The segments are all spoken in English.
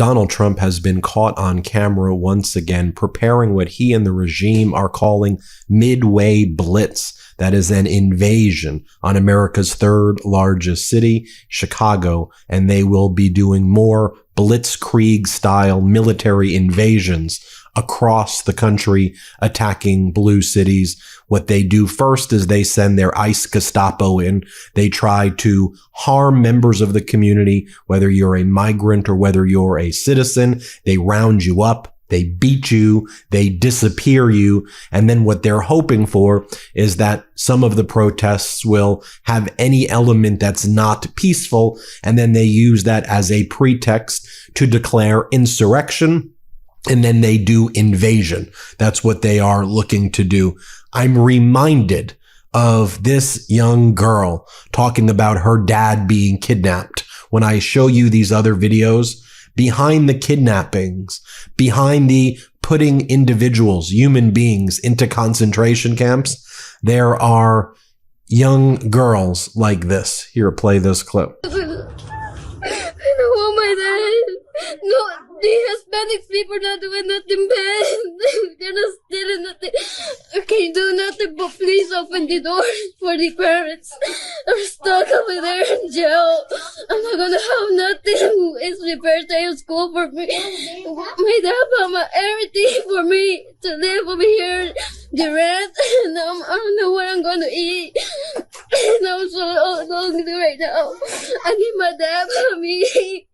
Donald Trump has been caught on camera once again preparing what he and the regime are calling Midway Blitz. That is an invasion on America's third largest city, Chicago, and they will be doing more blitzkrieg-style military invasions across the country, attacking blue cities. What they do first is they send their ICE Gestapo in. They try to harm members of the community, whether you're a migrant or whether you're a citizen. They round you up. They beat you, they disappear you, and then what they're hoping for is that some of the protests will have any element that's not peaceful, and then they use that as a pretext to declare insurrection, and then they do invasion. That's what they are looking to do. I'm reminded of this young girl talking about her dad being kidnapped. When I show you these other videos, behind the kidnappings, behind the putting individuals, human beings, into concentration camps, there are young girls like this. Here, play this clip. I don't want my dad. No, the Hispanic people are not doing nothing bad. They're not stealing nothing. I can't do nothing but please open the doors for the parents. I'm stuck over there in jail. I'm not gonna have nothing. It's the first day of school for me. My dad bought everything for me to live over here. The rent, and I don't know what I'm gonna eat. And I'm so lonely right now. I need my dad for me.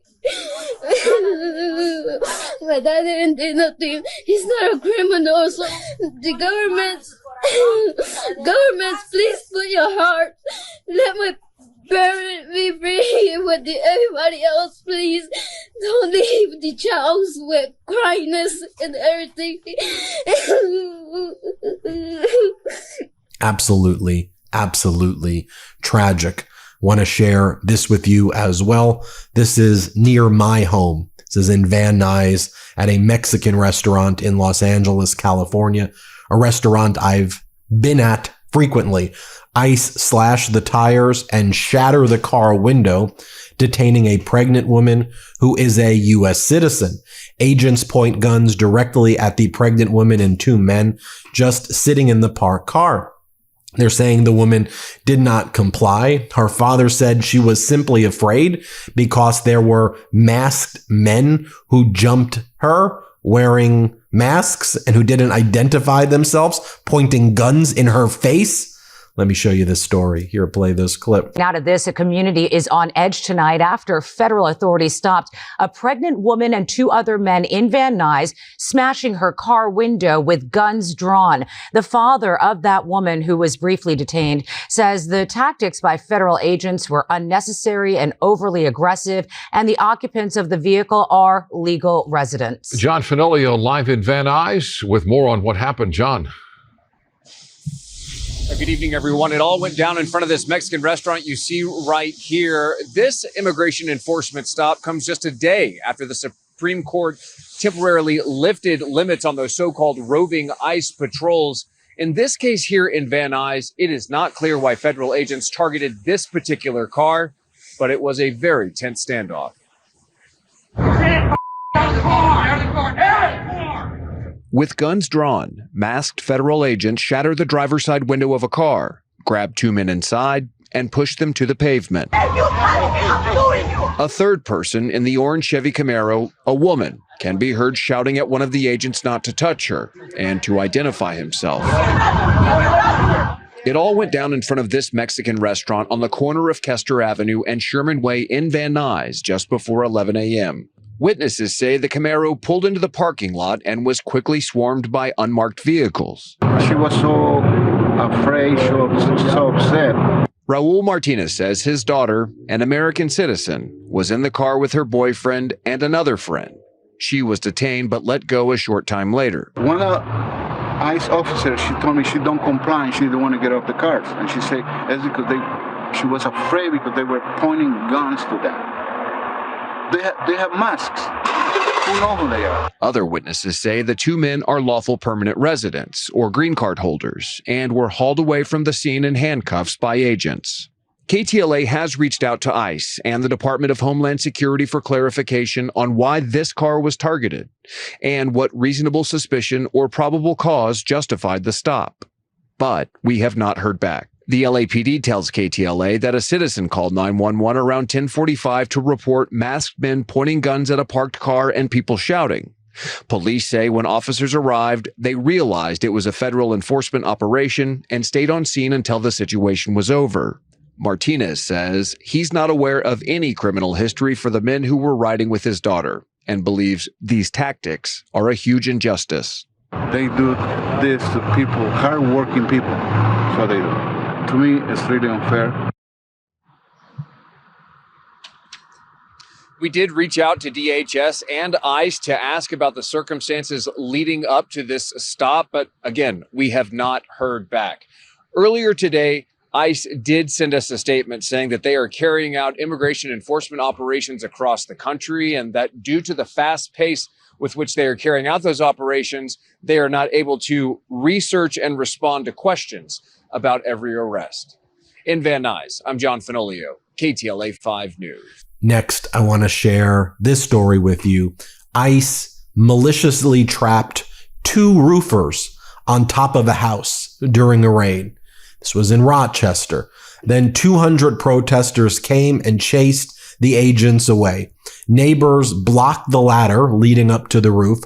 My dad didn't do nothing. He's not a criminal. So the governments, please put your heart. Let my parents be free with everybody else, please. Don't leave the child with cryness and everything. Absolutely, absolutely tragic. Want to share this with you as well. This is near my home. This is in Van Nuys at a Mexican restaurant in Los Angeles, California, a restaurant I've been at frequently. ICE slash the tires and shatter the car window, detaining a pregnant woman who is a U.S. citizen. Agents point guns directly at the pregnant woman and two men just sitting in the parked car. They're saying the woman did not comply. Her father said she was simply afraid because there were masked men who jumped her wearing masks and who didn't identify themselves, pointing guns in her face. Let me show you this story. Here, play this clip. Now to this, a community is on edge tonight after federal authorities stopped a pregnant woman and two other men in Van Nuys, smashing her car window with guns drawn. The father of that woman, who was briefly detained, says the tactics by federal agents were unnecessary and overly aggressive, and the occupants of the vehicle are legal residents. John Finolio live in Van Nuys with more on what happened. John. Good evening, everyone. It all went down in front of this Mexican restaurant you see right here. This immigration enforcement stop comes just a day after the Supreme Court temporarily lifted limits on those so-called roving ICE patrols. In this case here in Van Nuys, it is not clear why federal agents targeted this particular car, but it was a very tense standoff. With guns drawn, masked federal agents shatter the driver's side window of a car, grab two men inside, and push them to the pavement. A third person in the orange Chevy Camaro, a woman, can be heard shouting at one of the agents not to touch her and to identify himself. It all went down in front of this Mexican restaurant on the corner of Kester Avenue and Sherman Way in Van Nuys just before 11 a.m. Witnesses say the Camaro pulled into the parking lot and was quickly swarmed by unmarked vehicles. She was so afraid, so upset. Raul Martinez says his daughter, an American citizen, was in the car with her boyfriend and another friend. She was detained but let go a short time later. One ICE officer, she told me she don't comply and she didn't want to get off the car. And she said that's because she was afraid because they were pointing guns to them. They have masks. Who knows who they are? Other witnesses say the two men are lawful permanent residents or green card holders and were hauled away from the scene in handcuffs by agents. KTLA has reached out to ICE and the Department of Homeland Security for clarification on why this car was targeted and what reasonable suspicion or probable cause justified the stop. But we have not heard back. The LAPD tells KTLA that a citizen called 911 around 10:45 to report masked men pointing guns at a parked car and people shouting. Police say when officers arrived, they realized it was a federal enforcement operation and stayed on scene until the situation was over. Martinez says he's not aware of any criminal history for the men who were riding with his daughter and believes these tactics are a huge injustice. They do this to people, hard-working people. That's what they do. To me, it's really unfair. We did reach out to DHS and ICE to ask about the circumstances leading up to this stop, but again, we have not heard back. Earlier today, ICE did send us a statement saying that they are carrying out immigration enforcement operations across the country and that due to the fast pace with which they are carrying out those operations, they are not able to research and respond to questions about every arrest. In Van Nuys, I'm John Fenolio, KTLA 5 News. Next, I want to share this story with you. ICE maliciously trapped 2 roofers on top of a house during a raid. This was in Rochester. Then 200 protesters came and chased the agents away. Neighbors blocked the ladder leading up to the roof,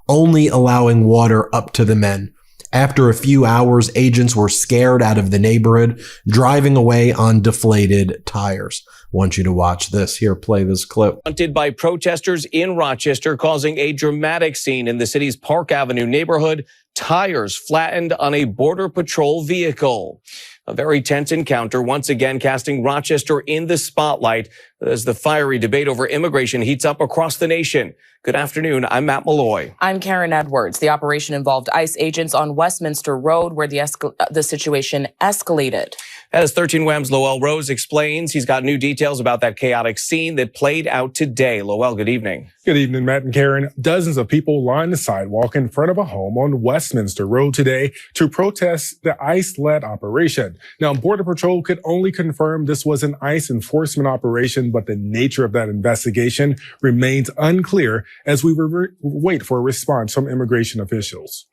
only allowing water up to the men. After a few hours, agents were scared out of the neighborhood, driving away on deflated tires. I want you to watch this. Here, play this clip. Hunted by protesters in Rochester, causing a dramatic scene in the city's Park Avenue neighborhood. Tires flattened on a Border Patrol vehicle. A very tense encounter, once again casting Rochester in the spotlight as the fiery debate over immigration heats up across the nation. Good afternoon. I'm Matt Malloy. I'm Karen Edwards. The operation involved ICE agents on Westminster Road where the situation escalated. As 13 WHAM's Lowell Rose explains, he's got new details about that chaotic scene that played out today. Lowell, good evening. Good evening, Matt and Karen. Dozens of people lined the sidewalk in front of a home on Westminster Road today to protest the ICE-led operation. Now, Border Patrol could only confirm this was an ICE enforcement operation, but the nature of that investigation remains unclear as we wait for a response from immigration officials.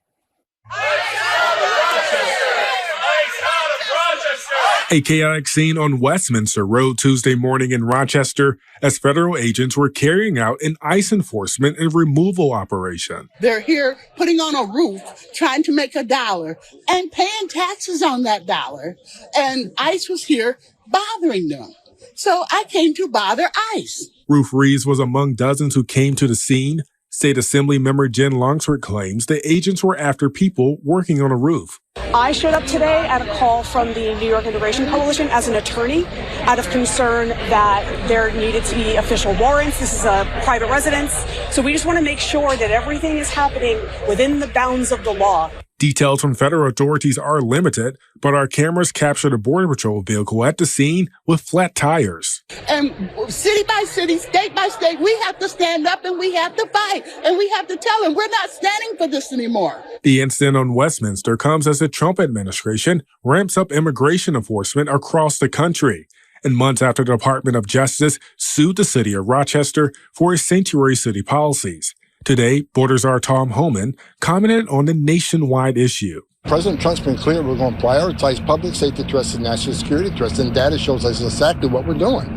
A chaotic scene on Westminster Road Tuesday morning in Rochester as federal agents were carrying out an ICE enforcement and removal operation. They're here putting on a roof, trying to make $1 and paying taxes on that $1. And ICE was here bothering them. So I came to bother ICE. Ruth Reeves was among dozens who came to the scene. State Assembly member Jen Longsford claims the agents were after people working on a roof. I showed up today at a call from the New York Immigration Coalition as an attorney out of concern that there needed to be official warrants. This is a private residence. So we just want to make sure that everything is happening within the bounds of the law. Details from federal authorities are limited, but our cameras captured a Border Patrol vehicle at the scene with flat tires. And city by city, state by state, we have to stand up and we have to fight. And we have to tell them we're not standing for this anymore. The incident on Westminster comes as the Trump administration ramps up immigration enforcement across the country. And months after the Department of Justice sued the city of Rochester for its sanctuary city policies. Today, Border Czar Tom Homan commented on the nationwide issue. President Trump's been clear we're going to prioritize public safety threats and national security threats, and data shows us exactly what we're doing.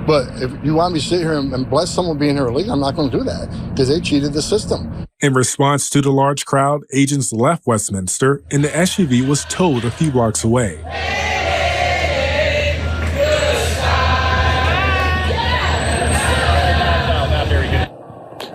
But if you want me to sit here and bless someone being here illegally, I'm not going to do that because they cheated the system. In response to the large crowd, agents left Westminster and the SUV was towed a few blocks away.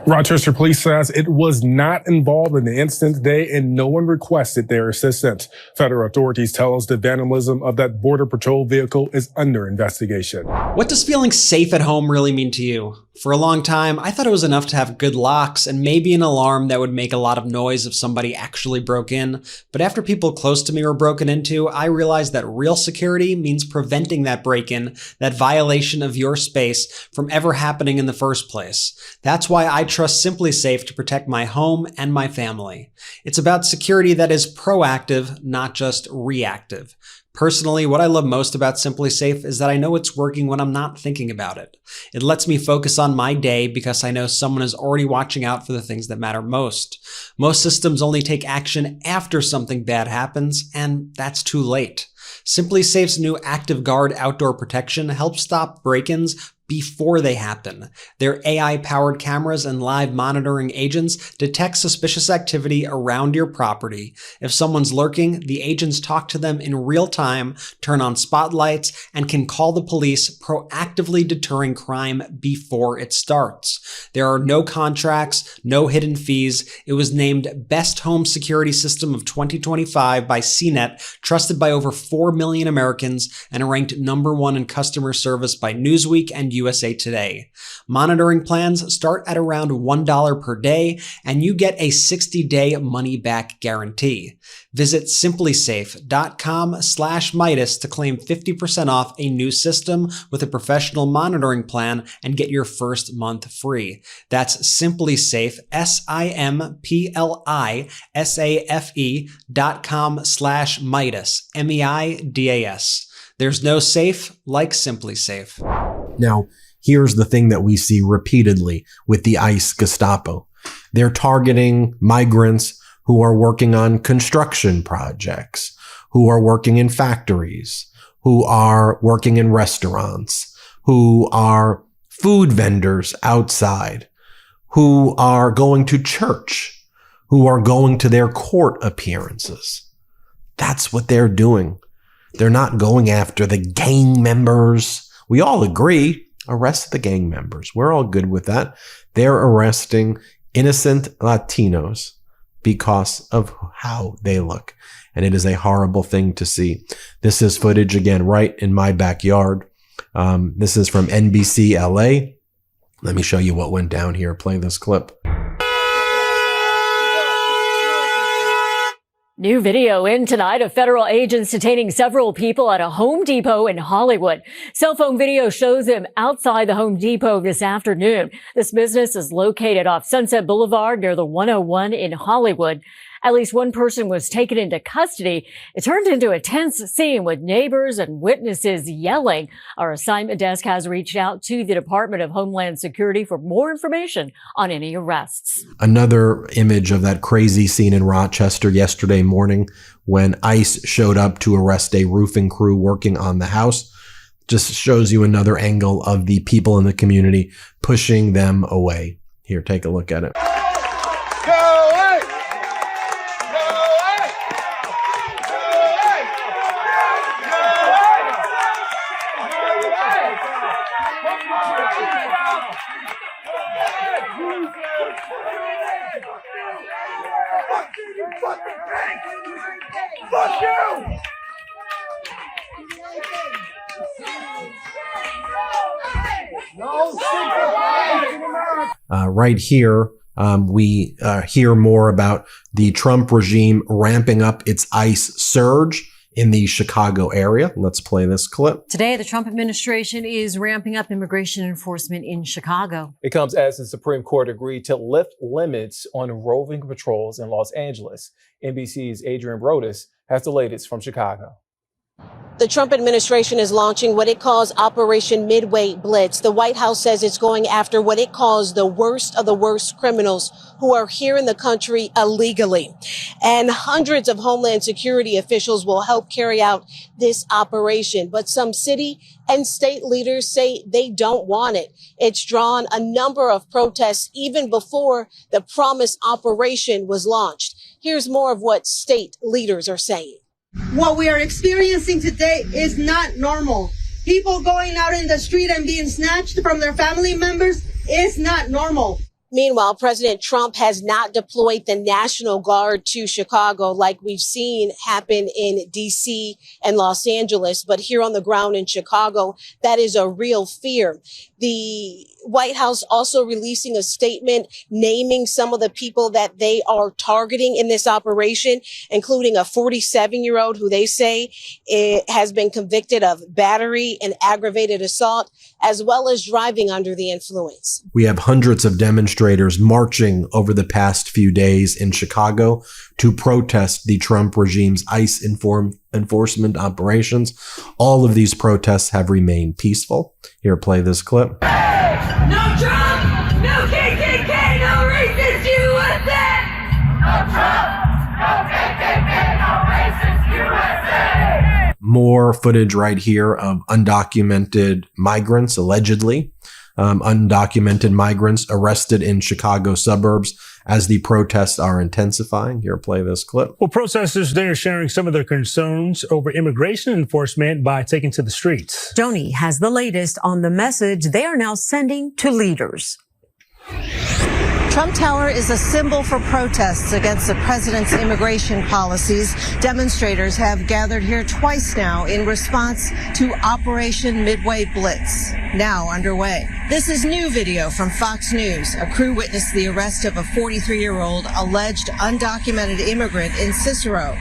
Rochester Police says it was not involved in the incident today and no one requested their assistance. Federal authorities tell us the vandalism of that Border Patrol vehicle is under investigation. What does feeling safe at home really mean to you? For a long time, I thought it was enough to have good locks and maybe an alarm that would make a lot of noise if somebody actually broke in. But after people close to me were broken into, I realized that real security means preventing that break-in, that violation of your space, from ever happening in the first place. That's why I trust Simply Safe to protect my home and my family. It's about security that is proactive, not just reactive. Personally, what I love most about Simply Safe is that I know it's working when I'm not thinking about it. It lets me focus on my day because I know someone is already watching out for the things that matter most. Most systems only take action after something bad happens, and that's too late. Simply Safe's new Active Guard outdoor protection helps stop break-ins before they happen. Their AI-powered cameras and live monitoring agents detect suspicious activity around your property. If someone's lurking, the agents talk to them in real time, turn on spotlights, and can call the police, proactively deterring crime before it starts. There are no contracts, no hidden fees. It was named Best Home Security System of 2025 by CNET, trusted by over 4 million Americans, and ranked #1 in customer service by Newsweek and USA Today. Monitoring plans start at around $1 per day, and you get a 60-day money-back guarantee. Visit simplysafe.com/Meidas to claim 50% off a new system with a professional monitoring plan and get your first month free. That's SimplySafe, SimplySafe.com/Meidas, MEIDAS. There's no safe like Simply Safe. Now, here's the thing that we see repeatedly with the ICE Gestapo. They're targeting migrants who are working on construction projects, who are working in factories, who are working in restaurants, who are food vendors outside, who are going to church, who are going to their court appearances. That's what they're doing. They're not going after the gang members. We all agree, arrest the gang members. We're all good with that. They're arresting innocent Latinos because of how they look. And it is a horrible thing to see. This is footage, again, right in my backyard. This is from NBC LA. Let me show you what went down here. Play this clip. New video in tonight of federal agents detaining several people at a Home Depot in Hollywood. Cell phone video shows them outside the Home Depot this afternoon. This business is located off Sunset Boulevard near the 101 in Hollywood. At least one person was taken into custody. It turned into a tense scene with neighbors and witnesses yelling. Our assignment desk has reached out to the Department of Homeland Security for more information on any arrests. Another image of that crazy scene in Rochester yesterday morning when ICE showed up to arrest a roofing crew working on the house. Just shows you another angle of the people in the community pushing them away. Here, take a look at it. Fuck you! Right here, we hear more about the Trump regime ramping up its ICE surge in the Chicago area. Let's play this clip. Today, the Trump administration is ramping up immigration enforcement in Chicago. It comes as the Supreme Court agreed to lift limits on roving patrols in Los Angeles. NBC's Adrian Brodus has the latest from Chicago. The Trump administration is launching what it calls Operation Midway Blitz. The White House says it's going after what it calls the worst of the worst criminals who are here in the country illegally. And hundreds of Homeland Security officials will help carry out this operation. But some city and state leaders say they don't want it. It's drawn a number of protests even before the promised operation was launched. Here's more of what state leaders are saying. What we are experiencing today is not normal. People going out in the street and being snatched from their family members is not normal. Meanwhile, President Trump has not deployed the National Guard to Chicago like we've seen happen in D.C. and Los Angeles. But here on the ground in Chicago, that is a real fear. The White House also releasing a statement naming some of the people that they are targeting in this operation, including a 47-year-old who they say has been convicted of battery and aggravated assault, as well as driving under the influence. We have hundreds of demonstrators marching over the past few days in Chicago, to protest the Trump regime's ICE enforcement operations. All of these protests have remained peaceful. Here, play this clip. No Trump! No KKK! No racist USA! No Trump! No KKK! No racist USA! More footage right here of undocumented migrants, allegedly. Undocumented migrants arrested in Chicago suburbs as the protests are intensifying. Here, play this clip. Well, protesters there are sharing some of their concerns over immigration enforcement by taking to the streets. Joni has the latest on the message they are now sending to leaders. Trump Tower is a symbol for protests against the president's immigration policies. Demonstrators have gathered here twice now in response to Operation Midway Blitz, now underway. This is new video from Fox News. A crew witnessed the arrest of a 43-year-old alleged undocumented immigrant in Cicero.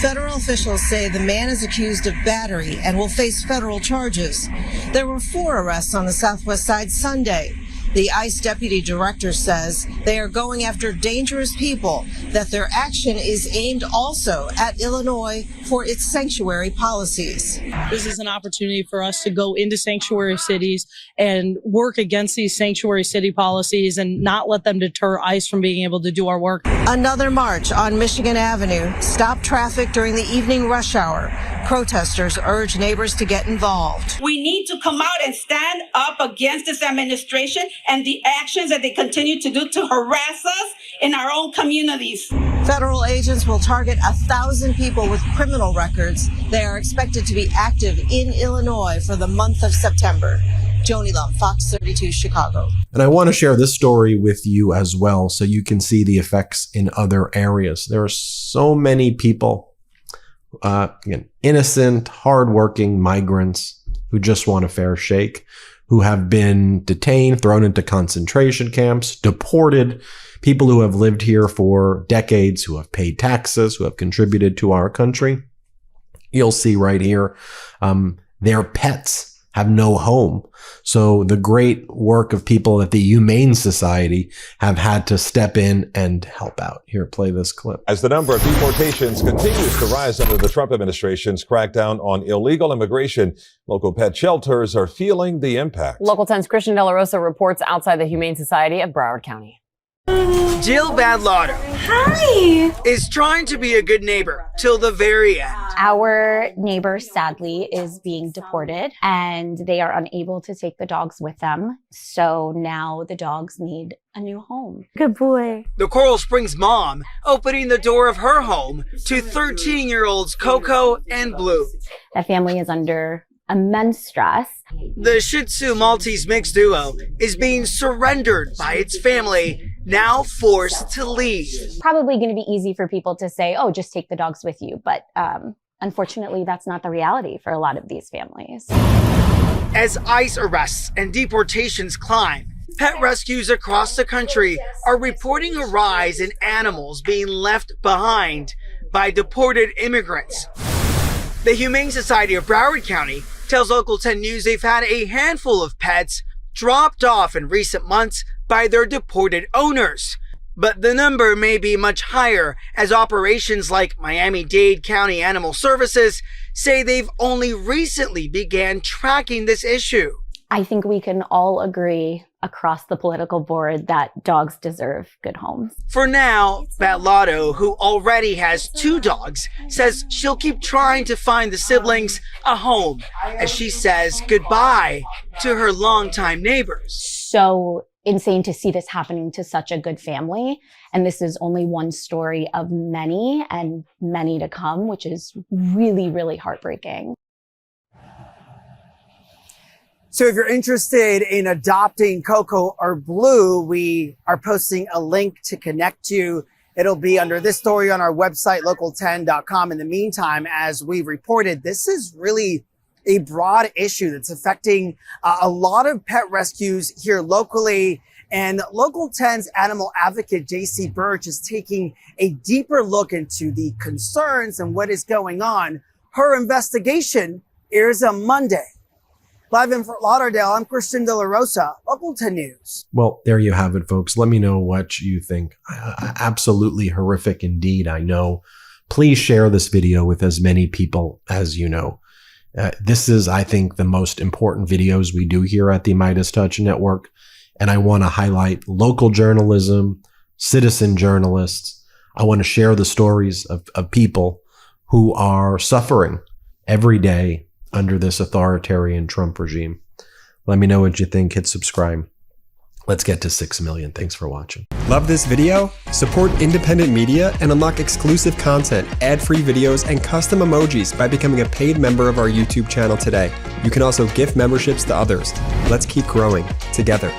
Federal officials say the man is accused of battery and will face federal charges. There were 4 arrests on the Southwest Side Sunday. The ICE deputy director says they are going after dangerous people, that their action is aimed also at Illinois for its sanctuary policies. This is an opportunity for us to go into sanctuary cities and work against these sanctuary city policies and not let them deter ICE from being able to do our work. Another march on Michigan Avenue stopped traffic during the evening rush hour. Protesters urge neighbors to get involved. We need to come out and stand up against this administration and the actions that they continue to do to harass us in our own communities. Federal agents will target 1,000 people with criminal records. They are expected to be active in Illinois for the month of September. Joni Lum, Fox 32, Chicago. And I want to share this story with you as well so you can see the effects in other areas. There are so many people, again, innocent, hardworking migrants who just want a fair shake, who have been detained, thrown into concentration camps, deported, people who have lived here for decades, who have paid taxes, who have contributed to our country. You'll see right here, their pets have no home. So the great work of people at the Humane Society have had to step in and help out. Here, play this clip. As the number of deportations continues to rise under the Trump administration's crackdown on illegal immigration, local pet shelters are feeling the impact. Local 10's Christian De La Rosa reports outside the Humane Society of Broward County. Jill Badlotto is trying to be a good neighbor till the very end. Our neighbor, sadly, is being deported and they are unable to take the dogs with them. So now the dogs need a new home. Good boy. The Coral Springs mom opening the door of her home to 13-year-olds Coco and Blue. That family is under immense stress. The Shih Tzu Maltese mixed duo is being surrendered by its family, now forced to leave. Probably going to be easy for people to say, oh, just take the dogs with you. But unfortunately, that's not the reality for a lot of these families. As ICE arrests and deportations climb, pet rescues across the country are reporting a rise in animals being left behind by deported immigrants. The Humane Society of Broward County tells Local 10 News they've had a handful of pets dropped off in recent months by their deported owners. But the number may be much higher, as operations like Miami-Dade County Animal Services say they've only recently began tracking this issue. I think we can all agree across the political board that dogs deserve good homes. For now, Badlotto, who already has 2 dogs, says she'll keep trying to find the siblings a home as she says goodbye to her longtime neighbors. So insane to see this happening to such a good family. And this is only one story of many and many to come, which is really, really heartbreaking. So if you're interested in adopting Coco or Blue, we are posting a link to connect you. It'll be under this story on our website, local10.com. In the meantime, as we reported, this is really a broad issue that's affecting a lot of pet rescues here locally. And Local 10's animal advocate, J.C. Birch, is taking a deeper look into the concerns and what is going on. Her investigation airs on Monday. Live in Fort Lauderdale, I'm Christian De La Rosa, Local 10 News. Well, there you have it, folks. Let me know what you think. Absolutely horrific indeed, I know. Please share this video with as many people as you know. This is, I think, the most important videos we do here at the MeidasTouch Network. And I want to highlight local journalism, citizen journalists. I want to share the stories of people who are suffering every day under this authoritarian Trump regime. Let me know what you think. Hit subscribe. Let's get to 6 million. Thanks for watching. Love this video? Support independent media and unlock exclusive content, ad-free videos, and custom emojis by becoming a paid member of our YouTube channel today. You can also gift memberships to others. Let's keep growing together.